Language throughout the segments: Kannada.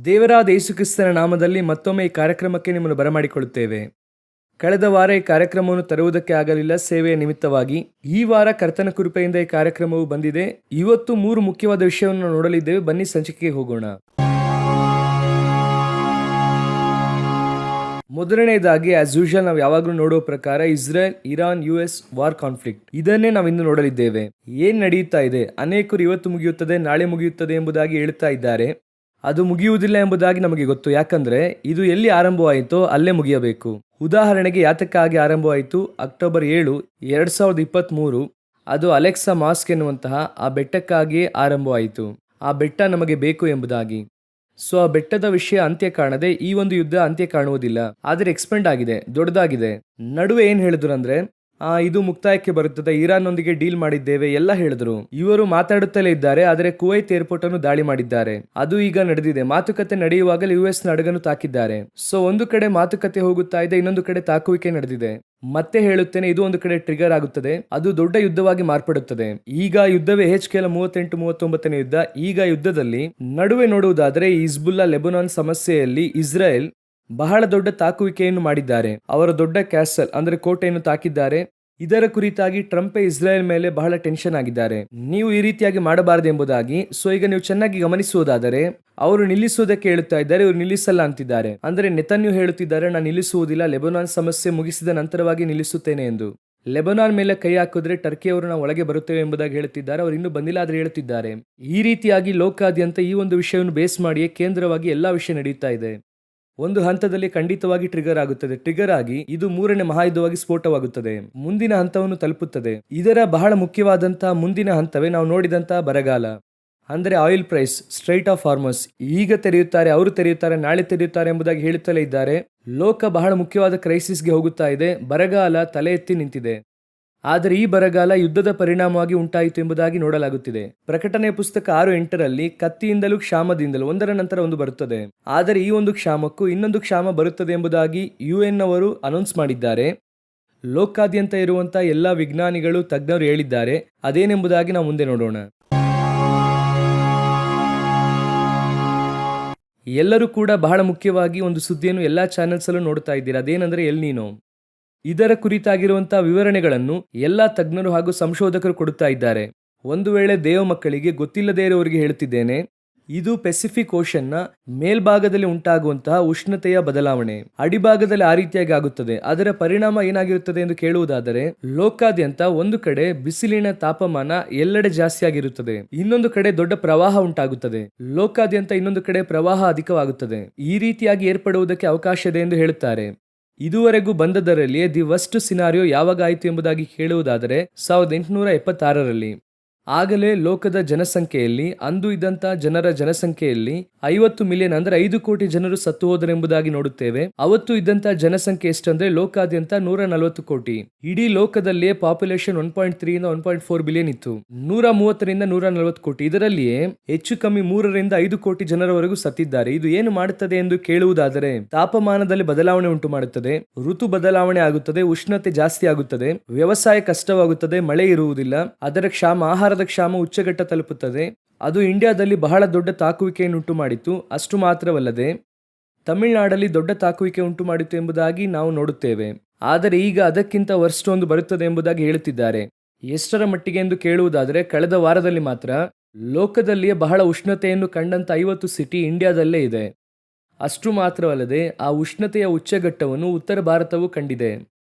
ದೇವರಾದ ಯೇಸುಕ್ರಿಸ್ತನ ನಾಮದಲ್ಲಿ ಮತ್ತೊಮ್ಮೆ ಈ ಕಾರ್ಯಕ್ರಮಕ್ಕೆ ನಿಮ್ಮನ್ನು ಬರಮಾಡಿಕೊಳ್ಳುತ್ತೇವೆ. ಕಳೆದ ವಾರ ಈ ಕಾರ್ಯಕ್ರಮವನ್ನು ತರುವುದಕ್ಕೆ ಆಗಲಿಲ್ಲ ಸೇವೆಯ ನಿಮಿತ್ತವಾಗಿ. ಈ ವಾರ ಕರ್ತನ ಕೃಪೆಯಿಂದ ಈ ಕಾರ್ಯಕ್ರಮವು ಬಂದಿದೆ. ಇವತ್ತು 3 ಮುಖ್ಯವಾದ ವಿಷಯವನ್ನು ನೋಡಲಿದ್ದೇವೆ. ಬನ್ನಿ ಸಂಚಿಕೆಗೆ ಹೋಗೋಣ. ಮೊದಲನೇದಾಗಿ ಆಸ್ ಯೂಶುವಲ್ ನಾವು ಯಾವಾಗಲೂ ನೋಡುವ ಪ್ರಕಾರ Israel Iran US war conflict, ಇದನ್ನೇ ನಾವು ಇಂದು ನೋಡಲಿದ್ದೇವೆ. ಏನ್ ನಡೆಯುತ್ತಾ ಇದೆ? ಅನೇಕರು ಇವತ್ತು ಮುಗಿಯುತ್ತದೆ, ನಾಳೆ ಮುಗಿಯುತ್ತದೆ ಎಂಬುದಾಗಿ ಹೇಳ್ತಾ ಇದ್ದಾರೆ. ಅದು ಮುಗಿಯುವುದಿಲ್ಲ ಎಂಬುದಾಗಿ ನಮಗೆ ಗೊತ್ತು. ಯಾಕಂದ್ರೆ ಇದು ಎಲ್ಲಿ ಆರಂಭವಾಯಿತೋ ಅಲ್ಲೇ ಮುಗಿಯಬೇಕು. ಉದಾಹರಣೆಗೆ ಯಾತಕ್ಕಾಗಿ ಆರಂಭವಾಯಿತು? ಅಕ್ಟೋಬರ್ 7, 2023 ಅದು ಅಲೆಕ್ಸಾ ಮಾಸ್ಕ್ ಎನ್ನುವಂತಹ ಆ ಬೆಟ್ಟಕ್ಕಾಗಿಯೇ ಆರಂಭವಾಯಿತು. ಆ ಬೆಟ್ಟ ನಮಗೆ ಬೇಕು ಎಂಬುದಾಗಿ. ಸೊ ಆ ಬೆಟ್ಟದ ವಿಷಯ ಅಂತ್ಯ ಕಾಣದೆ ಈ ಒಂದು ಯುದ್ಧ ಅಂತ್ಯ ಕಾಣುವುದಿಲ್ಲ, ಆದರೆ ಎಕ್ಸ್ಪೆಂಡ್ ಆಗಿದೆ, ದೊಡ್ಡದಾಗಿದೆ. ನಡುವೆ ಏನ್ ಹೇಳಿದ್ರು ಅಂದ್ರೆ ಇದು ಮುಕ್ತಾಯಕ್ಕೆ ಬರುತ್ತದೆ, ಇರಾನ್ನೊಂದಿಗೆ ಡೀಲ್ ಮಾಡಿದ್ದೇವೆ ಎಲ್ಲ ಹೇಳಿದ್ರು. ಇವರು ಮಾತಾಡುತ್ತಲೇ ಇದ್ದಾರೆ, ಆದರೆ ಕುವೈತ್ ಏರ್ಪೋರ್ಟ್ ಅನ್ನು ದಾಳಿ ಮಾಡಿದ್ದಾರೆ. ಅದು ಈಗ ನಡೆದಿದೆ. ಮಾತುಕತೆ ನಡೆಯುವಾಗಲೇ US ಹಡಗನ್ನು ತಾಕಿದ್ದಾರೆ. ಸೊ ಒಂದು ಕಡೆ ಮಾತುಕತೆ ಹೋಗುತ್ತಾ ಇದೆ, ಇನ್ನೊಂದು ಕಡೆ ತಾಕುವಿಕೆ ನಡೆದಿದೆ. ಮತ್ತೆ ಹೇಳುತ್ತೇನೆ, ಇದು ಒಂದು ಕಡೆ ಟ್ರಿಗರ್ ಆಗುತ್ತದೆ, ಅದು ದೊಡ್ಡ ಯುದ್ಧವಾಗಿ ಮಾರ್ಪಡುತ್ತದೆ. ಈಗ ಯುದ್ಧವೇ HKL 38-39ನೇ ಯುದ್ಧ. ಈಗ ಯುದ್ಧದಲ್ಲಿ ನಡುವೆ ನೋಡುವುದಾದರೆ ಹಿಜ್ಬುಲ್ಲಾ ಲೆಬನಾನ್ ಸಮಸ್ಯೆಯಲ್ಲಿ ಇಸ್ರೇಲ್ ಬಹಳ ದೊಡ್ಡ ತಾಕುವಿಕೆಯನ್ನು ಮಾಡಿದ್ದಾರೆ. ಅವರ ದೊಡ್ಡ ಕ್ಯಾಸಲ್ ಅಂದ್ರೆ ಕೋಟೆಯನ್ನು ತಾಕಿದ್ದಾರೆ. ಇದರ ಕುರಿತಾಗಿ ಟ್ರಂಪ್ ಇಸ್ರೇಲ್ ಮೇಲೆ ಬಹಳ ಟೆನ್ಷನ್ ಆಗಿದ್ದಾರೆ. ನೀವು ಈ ರೀತಿಯಾಗಿ ಮಾಡಬಾರದು ಎಂಬುದಾಗಿ. ಸೊ ಈಗ ನೀವು ಚೆನ್ನಾಗಿ ಗಮನಿಸುವುದಾದರೆ ಅವರು ನಿಲ್ಲಿಸುವುದಕ್ಕೆ ಹೇಳುತ್ತಾ ಇದ್ದಾರೆ, ಇವರು ನಿಲ್ಲಿಸಲ್ಲ ಅಂತಿದ್ದಾರೆ. ಅಂದ್ರೆ ನೆತನ್ಯಾಹು ಹೇಳುತ್ತಿದ್ದಾರೆ, ನಾನು ನಿಲ್ಲಿಸುವುದಿಲ್ಲ, ಲೆಬನಾನ್ ಸಮಸ್ಯೆ ಮುಗಿಸಿದ ನಂತರವಾಗಿ ನಿಲ್ಲಿಸುತ್ತೇನೆ ಎಂದು. ಲೆಬನಾನ್ ಮೇಲೆ ಕೈ ಹಾಕಿದ್ರೆ ಟರ್ಕಿಯವರು ನಾವು ಒಳಗೆ ಬರುತ್ತೇವೆ ಎಂಬುದಾಗಿ ಹೇಳುತ್ತಿದ್ದಾರೆ. ಅವರು ಇನ್ನೂ ಬಂದಿಲ್ಲ ಆದ್ರೆ ಹೇಳುತ್ತಿದ್ದಾರೆ. ಈ ರೀತಿಯಾಗಿ ಲೋಕಾದ್ಯಂತ ಈ ಒಂದು ವಿಷಯವನ್ನು ಬೇಸ್ ಮಾಡಿಯೇ ಕೇಂದ್ರವಾಗಿ ಎಲ್ಲಾ ವಿಷಯ ನಡೆಯುತ್ತಾ ಇದೆ. ಒಂದು ಹಂತದಲ್ಲಿ ಖಂಡಿತವಾಗಿ ಟ್ರಿಗರ್ ಆಗುತ್ತದೆ. ಟ್ರಿಗರ್ ಆಗಿ ಇದು 3ನೇ ಮಹಾಯುದ್ಧವಾಗಿ ಸ್ಫೋಟವಾಗುತ್ತದೆ, ಮುಂದಿನ ಹಂತವನ್ನು ತಲುಪುತ್ತದೆ. ಇದರ ಬಹಳ ಮುಖ್ಯವಾದಂತಹ ಮುಂದಿನ ಹಂತವೇ ನಾವು ನೋಡಿದಂತಹ ಬರಗಾಲ. ಅಂದ್ರೆ oil price, straight of Hormuz ಈಗ ತೆರೆಯುತ್ತಾರೆ, ಅವರು ತೆರೆಯುತ್ತಾರೆ, ನಾಳೆ ತೆರೆಯುತ್ತಾರೆ ಎಂಬುದಾಗಿ ಹೇಳುತ್ತಲೇ ಇದ್ದಾರೆ. ಲೋಕ ಬಹಳ ಮುಖ್ಯವಾದ ಕ್ರೈಸಿಸ್ಗೆ ಹೋಗುತ್ತಾ ಇದೆ. ಬರಗಾಲ ತಲೆ ಎತ್ತಿ ನಿಂತಿದೆ. ಆದರೆ ಈ ಬರಗಾಲ ಯುದ್ಧದ ಪರಿಣಾಮವಾಗಿ ಉಂಟಾಯಿತು ಎಂಬುದಾಗಿ ನೋಡಲಾಗುತ್ತಿದೆ. ಪ್ರಕಟಣೆಯ ಪುಸ್ತಕ 6:8ರಲ್ಲಿ ಕತ್ತಿಯಿಂದಲೂ ಕ್ಷಾಮದಿಂದಲೂ ಒಂದರ ನಂತರ ಒಂದು ಬರುತ್ತದೆ. ಆದರೆ ಈ ಒಂದು ಕ್ಷಾಮಕ್ಕೂ ಇನ್ನೊಂದು ಕ್ಷಾಮ ಬರುತ್ತದೆ ಎಂಬುದಾಗಿ UN ಅವರು ಅನೌನ್ಸ್ ಮಾಡಿದ್ದಾರೆ. ಲೋಕಾದ್ಯಂತ ಇರುವಂತಹ ಎಲ್ಲಾ ವಿಜ್ಞಾನಿಗಳು, ತಜ್ಞರು ಹೇಳಿದ್ದಾರೆ. ಅದೇನೆಂಬುದಾಗಿ ನಾವು ಮುಂದೆ ನೋಡೋಣ. ಎಲ್ಲರೂ ಕೂಡ ಬಹಳ ಮುಖ್ಯವಾಗಿ ಒಂದು ಸುದ್ದಿಯನ್ನು ಎಲ್ಲಾ ಚಾನೆಲ್ಸ್ ಅಲ್ಲೂ ನೋಡ್ತಾ ಇದ್ದೀರಾ. ಅದೇನೆಂದರೆ ಎಲ್ ನೀನೋ. ಇದರ ಕುರಿತಾಗಿರುವಂತಹ ವಿವರಣೆಗಳನ್ನು ಎಲ್ಲಾ ತಜ್ಞರು ಹಾಗೂ ಸಂಶೋಧಕರು ಕೊಡುತ್ತಾ ಇದ್ದಾರೆ. ಒಂದು ವೇಳೆ ದೇವ ಮಕ್ಕಳಿಗೆ ಗೊತ್ತಿಲ್ಲದೇ ಇರುವವರಿಗೆ ಹೇಳುತ್ತಿದ್ದೇನೆ, ಇದು ಪೆಸಿಫಿಕ್ ಓಷನ್ನ ಮೇಲ್ಭಾಗದಲ್ಲಿ ಉಂಟಾಗುವಂತಹ ಉಷ್ಣತೆಯ ಬದಲಾವಣೆ. ಅಡಿಭಾಗದಲ್ಲಿ ಆ ರೀತಿಯಾಗಿ ಆಗುತ್ತದೆ. ಅದರ ಪರಿಣಾಮ ಏನಾಗಿರುತ್ತದೆ ಎಂದು ಕೇಳುವುದಾದರೆ, ಲೋಕಾದ್ಯಂತ ಒಂದು ಕಡೆ ಬಿಸಿಲಿನ ತಾಪಮಾನ ಎಲ್ಲೆಡೆ ಜಾಸ್ತಿ ಆಗಿರುತ್ತದೆ, ಇನ್ನೊಂದು ಕಡೆ ದೊಡ್ಡ ಪ್ರವಾಹ ಉಂಟಾಗುತ್ತದೆ. ಲೋಕಾದ್ಯಂತ ಇನ್ನೊಂದು ಕಡೆ ಪ್ರವಾಹ ಅಧಿಕವಾಗುತ್ತದೆ. ಈ ರೀತಿಯಾಗಿ ಏರ್ಪಡುವುದಕ್ಕೆ ಅವಕಾಶ ಇದೆ ಎಂದು ಹೇಳುತ್ತಾರೆ. ಇದುವರೆಗೂ ಬಂದದರಲ್ಲಿಯೇ ದಿ ವರ್ಸ್ಟ್ ಸಿನಾರಿಯೋ ಯಾವಾಗ ಆಯಿತು ಎಂಬುದಾಗಿ ಕೇಳುವುದಾದರೆ 1876ರಲ್ಲಿ. ಆಗಲೇ ಲೋಕದ ಜನಸಂಖ್ಯೆಯಲ್ಲಿ, ಅಂದು ಇದ್ದಂತಹ ಜನರ ಜನಸಂಖ್ಯೆಯಲ್ಲಿ 50 ಮಿಲಿಯನ್ ಅಂದ್ರೆ 5 ಕೋಟಿ ಜನರು ಸತ್ತು ಹೋದರೆಂಬುದಾಗಿ ನೋಡುತ್ತೇವೆ. ಅವತ್ತು ಇದ್ದಂತಹ ಜನಸಂಖ್ಯೆ ಎಷ್ಟಂದ್ರೆ ಲೋಕಾದ್ಯಂತ 140 ಕೋಟಿ. ಇಡೀ ಲೋಕದಲ್ಲಿಯೇ ಪಾಪ್ಯುಲೇಷನ್ 1.3 ಇಂದ 1.4 ಬಿಲಿಯನ್ ಇತ್ತು. 130ರಿಂದ 140 ಕೋಟಿ. ಇದರಲ್ಲಿಯೇ ಹೆಚ್ಚು ಕಮ್ಮಿ 3ರಿಂದ 5 ಕೋಟಿ ಜನರವರೆಗೂ ಸತ್ತಿದ್ದಾರೆ. ಇದು ಏನು ಮಾಡುತ್ತದೆ ಎಂದು ಕೇಳುವುದಾದರೆ, ತಾಪಮಾನದಲ್ಲಿ ಬದಲಾವಣೆ ಉಂಟು ಮಾಡುತ್ತದೆ, ಋತು ಬದಲಾವಣೆ ಆಗುತ್ತದೆ, ಉಷ್ಣತೆ ಜಾಸ್ತಿ ಆಗುತ್ತದೆ, ವ್ಯವಸಾಯ ಕಷ್ಟವಾಗುತ್ತದೆ, ಮಳೆ ಇರುವುದಿಲ್ಲ, ಅದರ ಕ್ಷಾಮ, ಆಹಾರದ ಕ್ಷಾಮ ಉಚ್ಚಘಟ್ಟ ತಲುಪುತ್ತದೆ. ಅದು ಇಂಡಿಯಾದಲ್ಲಿ ಬಹಳ ದೊಡ್ಡ ತಾಕುವಿಕೆಯನ್ನು ಉಂಟು ಮಾಡಿತು. ಅಷ್ಟು ಮಾತ್ರವಲ್ಲದೆ ತಮಿಳುನಾಡಲ್ಲಿ ದೊಡ್ಡ ತಾಕುವಿಕೆ ಉಂಟು ಮಾಡಿತು ಎಂಬುದಾಗಿ ನಾವು ನೋಡುತ್ತೇವೆ. ಆದರೆ ಈಗ ಅದಕ್ಕಿಂತ ವರ್ಸ್ಟ್ ಒಂದು ಬರುತ್ತದೆ ಎಂಬುದಾಗಿ ಹೇಳುತ್ತಿದ್ದಾರೆ. ಎಷ್ಟರ ಮಟ್ಟಿಗೆ ಎಂದು ಕೇಳುವುದಾದರೆ, ಕಳೆದ ವಾರದಲ್ಲಿ ಮಾತ್ರ ಲೋಕದಲ್ಲಿಯೇ ಬಹಳ ಉಷ್ಣತೆಯನ್ನು ಕಂಡಂತ 50 ಸಿಟಿ ಇಂಡಿಯಾದಲ್ಲೇ ಇದೆ. ಅಷ್ಟು ಮಾತ್ರವಲ್ಲದೆ ಆ ಉಷ್ಣತೆಯ ಉಚ್ಚಘಟ್ಟವನ್ನು ಉತ್ತರ ಭಾರತವು ಕಂಡಿದೆ.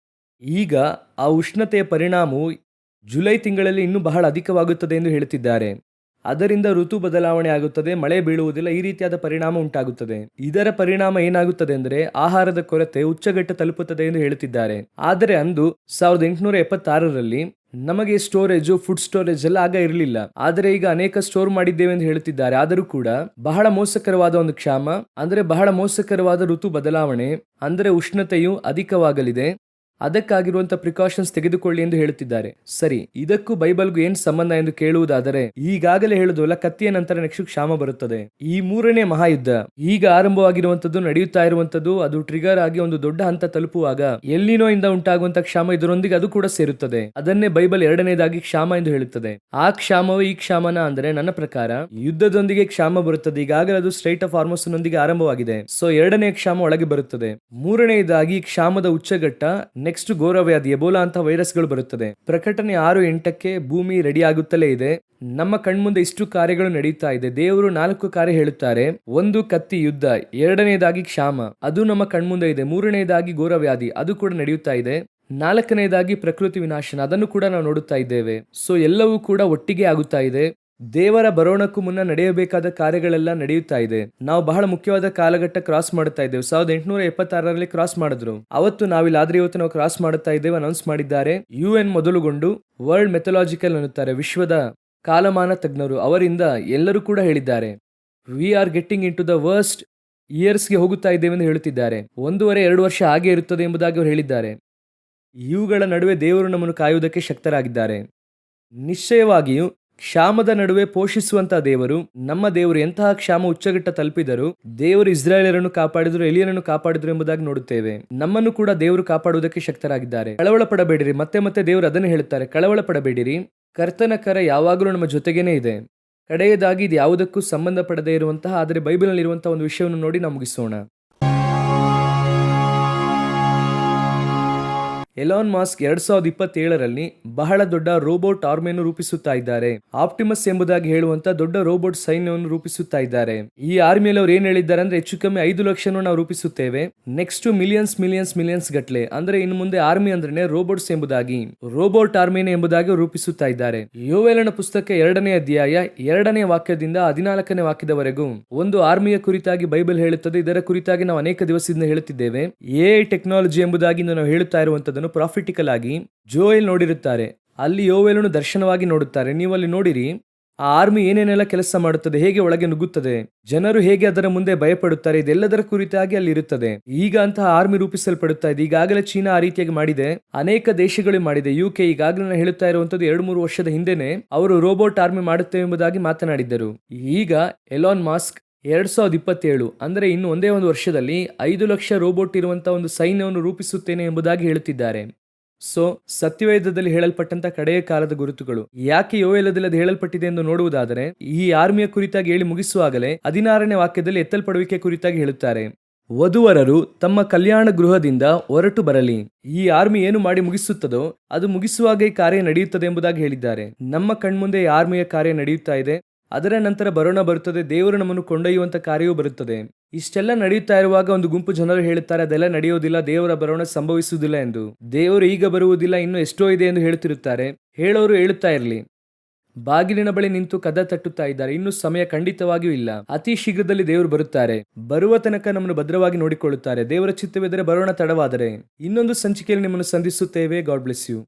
ಈಗ ಆ ಉಷ್ಣತೆಯ ಪರಿಣಾಮವು ಜುಲೈ ತಿಂಗಳಲ್ಲಿ ಇನ್ನೂ ಬಹಳ ಅಧಿಕವಾಗುತ್ತದೆ ಎಂದು ಹೇಳುತ್ತಿದ್ದಾರೆ. ಅದರಿಂದ ಋತು ಬದಲಾವಣೆ ಆಗುತ್ತದೆ, ಮಳೆ ಬೀಳುವುದಿಲ್ಲ, ಈ ರೀತಿಯಾದ ಪರಿಣಾಮ ಉಂಟಾಗುತ್ತದೆ. ಇದರ ಪರಿಣಾಮ ಏನಾಗುತ್ತದೆ ಅಂದರೆ ಆಹಾರದ ಕೊರತೆ ಉಚ್ಚಘಟ್ಟ ತಲುಪುತ್ತದೆ ಎಂದು ಹೇಳುತ್ತಿದ್ದಾರೆ. ಆದರೆ ಅಂದು 1876ರಲ್ಲಿ ನಮಗೆ ಸ್ಟೋರೇಜು, ಫುಡ್ ಸ್ಟೋರೇಜ್ ಎಲ್ಲ ಆಗ ಇರಲಿಲ್ಲ. ಆದರೆ ಈಗ ಅನೇಕ ಸ್ಟೋರ್ ಮಾಡಿದ್ದೇವೆ ಎಂದು ಹೇಳುತ್ತಿದ್ದಾರೆ. ಆದರೂ ಕೂಡ ಬಹಳ ಮೋಸಕರವಾದ ಒಂದು ಕ್ಷಾಮ, ಅಂದ್ರೆ ಬಹಳ ಮೋಸಕರವಾದ ಋತು ಬದಲಾವಣೆ, ಅಂದ್ರೆ ಉಷ್ಣತೆಯು ಅಧಿಕವಾಗಲಿದೆ. ಅದಕ್ಕಾಗಿರುವಂತ ಪ್ರಿಕಾಷನ್ಸ್ ತೆಗೆದುಕೊಳ್ಳಿ ಎಂದು ಹೇಳುತ್ತಿದ್ದಾರೆ. ಸರಿ, ಇದಕ್ಕೂ ಬೈಬಲ್ಗೂ ಏನ್ ಸಂಬಂಧ ಎಂದು ಕೇಳುವುದಾದರೆ, ಈಗಾಗಲೇ ಹೇಳುದಲ್ಲ, ಕತ್ತಿಯ ನಂತರ ನೆಕ್ಸ್ಟ್ ಕ್ಷಾಮ ಬರುತ್ತದೆ. ಈ ಮೂರನೇ ಮಹಾಯುದ್ಧ ಈಗ ಆರಂಭವಾಗಿರುವಂತದ್ದು, ನಡೆಯುತ್ತಾ ಇರುವಂತದ್ದು, ಅದು ಟ್ರಿಗರ್ ಆಗಿ ಒಂದು ದೊಡ್ಡ ಹಂತ ತಲುಪುವಾಗ ಎಲ್ಲಿನೋ ಇಂದ ಉಂಟಾಗುವಂತ ಕ್ಷಾಮ ಇದರೊಂದಿಗೆ ಅದು ಕೂಡ ಸೇರುತ್ತದೆ. ಅದನ್ನೇ ಬೈಬಲ್ ಎರಡನೇದಾಗಿ ಕ್ಷಾಮ ಎಂದು ಹೇಳುತ್ತದೆ. ಆ ಕ್ಷಾಮವು ಈ ಕ್ಷಾಮನ ಅಂದರೆ ನನ್ನ ಪ್ರಕಾರ ಯುದ್ಧದೊಂದಿಗೆ ಕ್ಷಾಮ ಬರುತ್ತದೆ. ಈಗಾಗಲೇ ಅದು ಸ್ಟ್ರೈಟ್ ಆಫ್ ಹಾರ್ಮೋಸ್ ನೊಂದಿಗೆ ಆರಂಭವಾಗಿದೆ. ಸೊ ಎರಡನೇ ಕ್ಷಾಮ ಒಳಗೆ ಬರುತ್ತದೆ. ಮೂರನೆಯದಾಗಿ ಕ್ಷಾಮದ ಉಚ್ಚಘಟ್ಟ, ನೆಕ್ಸ್ಟ್ ಘೋರವ್ಯಾಧಿ ಎಬೋಲಾ ಅಂತ ವೈರಸ್ಗಳು ಬರುತ್ತದೆ. ಪ್ರಕಟಣೆ 6:8 ಭೂಮಿ ರೆಡಿ ಆಗುತ್ತಲೇ ಇದೆ. ನಮ್ಮ ಕಣ್ಮುಂದೆ ಇಷ್ಟು ಕಾರ್ಯಗಳು ನಡೆಯುತ್ತಾ ಇದೆ. ದೇವರು 4 ಕಾರ್ಯ ಹೇಳುತ್ತಾರೆ. ಒಂದು, ಕತ್ತಿ ಯುದ್ಧ. ಎರಡನೇದಾಗಿ ಕ್ಷಾಮ, ಅದು ನಮ್ಮ ಕಣ್ಮುಂದೆ ಇದೆ. ಮೂರನೇದಾಗಿ ಘೋರವ್ಯಾಧಿ, ಅದು ಕೂಡ ನಡೆಯುತ್ತಾ ಇದೆ. ನಾಲ್ಕನೇದಾಗಿ ಪ್ರಕೃತಿ ವಿನಾಶನ, ಅದನ್ನು ಕೂಡ ನಾವು ನೋಡುತ್ತಾ ಇದ್ದೇವೆ. ಸೊ ಎಲ್ಲವೂ ಕೂಡ ಒಟ್ಟಿಗೆ ಆಗುತ್ತಾ ಇದೆ. ದೇವರ ಬರೋಣಕ್ಕೂ ಮುನ್ನ ನಡೆಯಬೇಕಾದ ಕಾರ್ಯಗಳೆಲ್ಲ ನಡೆಯುತ್ತಾ ಇದೆ. ನಾವು ಬಹಳ ಮುಖ್ಯವಾದ ಕಾಲಘಟ್ಟ ಕ್ರಾಸ್ ಮಾಡುತ್ತಾ ಇದ್ದೇವೆ. 1876ರಲ್ಲಿ ಕ್ರಾಸ್ ಮಾಡಿದ್ರು. ಅವತ್ತು ನಾವಿಲ್ಲ, ಆದ್ರೆ ಇವತ್ತು ನಾವು ಕ್ರಾಸ್ ಮಾಡುತ್ತಾ ಇದ್ದೇವೆ. ಅನೌನ್ಸ್ ಮಾಡಿದ್ದಾರೆ. UN ಮೊದಲುಗೊಂಡು ವರ್ಲ್ಡ್ ಮೆಥಲಾಜಿಕಲ್ ಅನ್ನುತ್ತಾರೆ, ವಿಶ್ವದ ಕಾಲಮಾನ ತಜ್ಞರು, ಅವರಿಂದ ಎಲ್ಲರೂ ಕೂಡ ಹೇಳಿದ್ದಾರೆ, we are getting in to the worst ಇಯರ್ಸ್ಗೆ ಹೋಗುತ್ತಾ ಇದ್ದೇವೆ ಎಂದು ಹೇಳುತ್ತಿದ್ದಾರೆ. 1.5-2 ವರ್ಷ ಹಾಗೆ ಇರುತ್ತದೆ ಎಂಬುದಾಗಿ ಅವರು ಹೇಳಿದ್ದಾರೆ. ಇವುಗಳ ನಡುವೆ ದೇವರು ನಮ್ಮನ್ನು ಕಾಯುವುದಕ್ಕೆ ಶಕ್ತರಾಗಿದ್ದಾರೆ. ನಿಶ್ಚಯವಾಗಿಯೂ ಕ್ಷಾಮದ ನಡುವೆ ಪೋಷಿಸುವಂತಹ ದೇವರು ನಮ್ಮ ದೇವರು. ಎಂತಹ ಕ್ಷಾಮ ಉಚ್ಚಘಟ್ಟ ತಲುಪಿದರು, ದೇವರು ಇಸ್ರಾಯೇಲರನ್ನು ಕಾಪಾಡಿದ್ರು, ಎಲಿಯನನ್ನು ಕಾಪಾಡಿದ್ರು ಎಂಬುದಾಗಿ ನೋಡುತ್ತೇವೆ. ನಮ್ಮನ್ನು ಕೂಡ ದೇವರು ಕಾಪಾಡುವುದಕ್ಕೆ ಶಕ್ತರಾಗಿದ್ದಾರೆ. ಕಳವಳ ಪಡಬೇಡಿರಿ. ಮತ್ತೆ ಮತ್ತೆ ದೇವರು ಅದನ್ನು ಹೇಳುತ್ತಾರೆ, ಕಳವಳ ಪಡಬೇಡಿರಿ, ಕರ್ತನ ಕರ ಯಾವಾಗಲೂ ನಮ್ಮ ಜೊತೆಗೇನೆ ಇದೆ. ಕಡೆಯದಾಗಿ ಇದು ಯಾವುದಕ್ಕೂ ಸಂಬಂಧಪಡದೇ ಇರುವಂತಹ ಆದರೆ ಬೈಬಲ್ನಲ್ಲಿ ಇರುವಂತಹ ಒಂದು ವಿಷಯವನ್ನು ನೋಡಿ ನಾವು ಮುಗಿಸೋಣ. ಎಲಾನ್ ಮಾಸ್ಕ್ 2027ರಲ್ಲಿ ಬಹಳ ದೊಡ್ಡ ರೋಬೋಟ್ ಆರ್ಮಿಯನ್ನು ರೂಪಿಸುತ್ತಾ ಇದ್ದಾರೆ. ಆಪ್ಟಿಮಸ್ ಎಂಬುದಾಗಿ ಹೇಳುವಂತ ದೊಡ್ಡ ರೋಬೋಟ್ ಸೈನ್ಯವನ್ನು ರೂಪಿಸುತ್ತಾ ಇದ್ದಾರೆ. ಈ ಆರ್ಮಿಯಲ್ಲಿ ಅವರು ಏನ್ ಹೇಳಿದ್ದಾರೆ ಅಂದ್ರೆ, ಹೆಚ್ಚು ಕಮ್ಮಿ 5 ಲಕ್ಷವನ್ನು ನಾವು ರೂಪಿಸುತ್ತೇವೆ. ನೆಕ್ಸ್ಟ್ ಮಿಲಿಯನ್ಸ್ ಗಟ್ಲೆ, ಅಂದ್ರೆ ಇನ್ನು ಮುಂದೆ ಆರ್ಮಿ ಅಂದ್ರೆ ರೋಬೋಟ್ಸ್ ಎಂಬುದಾಗಿ, ರೋಬೋಟ್ ಆರ್ಮಿನೇ ಎಂಬುದಾಗಿ ರೂಪಿಸುತ್ತಾ ಇದ್ದಾರೆ. ಯೋವೇಲನ ಪುಸ್ತಕ 2ನೇ ಅಧ್ಯಾಯ 2ನೇ ವಾಕ್ಯದಿಂದ 14ನೇ ವಾಕ್ಯದವರೆಗೂ ಒಂದು ಆರ್ಮಿಯ ಕುರಿತಾಗಿ ಬೈಬಲ್ ಹೇಳುತ್ತದೆ. ಇದರ ಕುರಿತಾಗಿ ನಾವು ಅನೇಕ ದಿವಸದಿಂದ ಹೇಳುತ್ತಿದ್ದೇವೆ. AI ಟೆಕ್ನಾಲಜಿ ಎಂಬುದಾಗಿ ನಾವು ಹೇಳುತ್ತಾ ಇರುವಂತದ್ದನ್ನು ಪ್ರಾಫಿಟಿಕಲ್ ಆಗಿ ಜೋಯಲ್ ನೋಡಿರುತ್ತಾರೆ. ಅಲ್ಲಿ ಯೋವೇಲನು ದರ್ಶನವಾಗಿ ನೋಡುತ್ತಾರೆ. ನೀವು ಅಲ್ಲಿ ನೋಡಿರಿ, ಆ ಆರ್ಮಿ ಏನೇನೆಲ್ಲ ಕೆಲಸ ಮಾಡುತ್ತದೆ, ಹೇಗೆ ಒಳಗೆ ನುಗ್ಗುತ್ತದೆ, ಜನರು ಹೇಗೆ ಅದರ ಮುಂದೆ ಭಯಪಡುತ್ತಾರೆ, ಇದೆಲ್ಲದರ ಕುರಿತಾಗಿ ಅಲ್ಲಿ ಇರುತ್ತದೆ. ಈಗ ಅಂತಹ ಆರ್ಮಿ ರೂಪಿಸಲ್ಪಡುತ್ತಾ ಇದೆ. ಈಗಾಗಲೇ ಚೀನಾ ಆ ರೀತಿಯಾಗಿ ಮಾಡಿದೆ, ಅನೇಕ ದೇಶಗಳು ಮಾಡಿದೆ. UK ಈಗಾಗಲೇ ನಾನು ಹೇಳುತ್ತಾ ಇರುವಂತದ್ದು 2-3 ವರ್ಷದ ಹಿಂದೆನೆ ಅವರು ರೋಬೋಟ್ ಆರ್ಮಿ ಮಾಡುತ್ತೇವೆ ಎಂಬುದಾಗಿ ಮಾತನಾಡಿದ್ದರು. ಈಗ ಎಲಾನ್ ಮಾಸ್ಕ್ 2027 ಅಂದ್ರೆ ಇನ್ನು ಒಂದೇ ಒಂದು ವರ್ಷದಲ್ಲಿ 5 ಲಕ್ಷ ರೋಬೋಟ್ ಇರುವಂತಹ ಒಂದು ಸೈನ್ಯವನ್ನು ರೂಪಿಸುತ್ತೇನೆ ಎಂಬುದಾಗಿ ಹೇಳುತ್ತಿದ್ದಾರೆ. ಸೊ ಸತ್ಯವೇದದಲ್ಲಿ ಹೇಳಲ್ಪಟ್ಟಂತ ಕಡೆಯ ಕಾಲದ ಗುರುತುಗಳು ಯಾಕೆ ಯೋವೇಲದಲ್ಲಿ ಅದು ಹೇಳಲ್ಪಟ್ಟಿದೆ ಎಂದು ನೋಡುವುದಾದರೆ, ಈ ಆರ್ಮಿಯ ಕುರಿತಾಗಿ ಹೇಳಿ ಮುಗಿಸುವಾಗಲೇ 16ನೇ ವಾಕ್ಯದಲ್ಲಿ ಎತ್ತಲ್ಪಡುವಿಕೆ ಕುರಿತಾಗಿ ಹೇಳುತ್ತಾರೆ. ವಧುವರರು ತಮ್ಮ ಕಲ್ಯಾಣ ಗೃಹದಿಂದ ಹೊರಟು ಬರಲಿ. ಈ ಆರ್ಮಿ ಏನು ಮಾಡಿ ಮುಗಿಸುತ್ತದೋ ಅದು ಮುಗಿಸುವಾಗ ಈ ಕಾರ್ಯ ನಡೆಯುತ್ತದೆ ಎಂಬುದಾಗಿ ಹೇಳಿದ್ದಾರೆ. ನಮ್ಮ ಕಣ್ಮುಂದೆ ಈ ಆರ್ಮಿಯ ಕಾರ್ಯ ನಡೆಯುತ್ತಾ ಇದೆ. ಅದರ ನಂತರ ಬರೋಣ ಬರುತ್ತದೆ, ದೇವರು ನಮ್ಮನ್ನು ಕೊಂಡೊಯ್ಯುವಂತ ಕಾರ್ಯವೂ ಬರುತ್ತದೆ. ಇಷ್ಟೆಲ್ಲ ನಡೆಯುತ್ತಾ ಇರುವಾಗ ಒಂದು ಗುಂಪು ಜನರು ಹೇಳುತ್ತಾರೆ, ಅದೆಲ್ಲ ನಡೆಯುವುದಿಲ್ಲ, ದೇವರ ಬರೋಣ ಸಂಭವಿಸುವುದಿಲ್ಲ ಎಂದು. ದೇವರು ಈಗ ಬರುವುದಿಲ್ಲ, ಇನ್ನು ಎಷ್ಟೋ ಇದೆ ಎಂದು ಹೇಳುತ್ತಿರುತ್ತಾರೆ. ಹೇಳೋರು ಹೇಳುತ್ತಾ ಇರಲಿ. ಬಾಗಿಲಿನ ಬಳಿ ನಿಂತು ಕದ ತಟ್ಟುತ್ತಾ ಇದ್ದಾರೆ. ಇನ್ನು ಸಮಯ ಖಂಡಿತವಾಗಿಯೂ ಇಲ್ಲ. ಅತಿ ಶೀಘ್ರದಲ್ಲಿ ದೇವರು ಬರುತ್ತಾರೆ. ಬರುವ ತನಕ ನಮ್ಮನ್ನು ಭದ್ರವಾಗಿ ನೋಡಿಕೊಳ್ಳುತ್ತಾರೆ. ದೇವರ ಚಿತ್ತವಿದ್ದರೆ ಬರೋಣ, ತಡವಾದರೆ ಇನ್ನೊಂದು ಸಂಚಿಕೆಯಲ್ಲಿ ನಿಮ್ಮನ್ನು ಸಂಧಿಸುತ್ತೇವೆ. God bless you.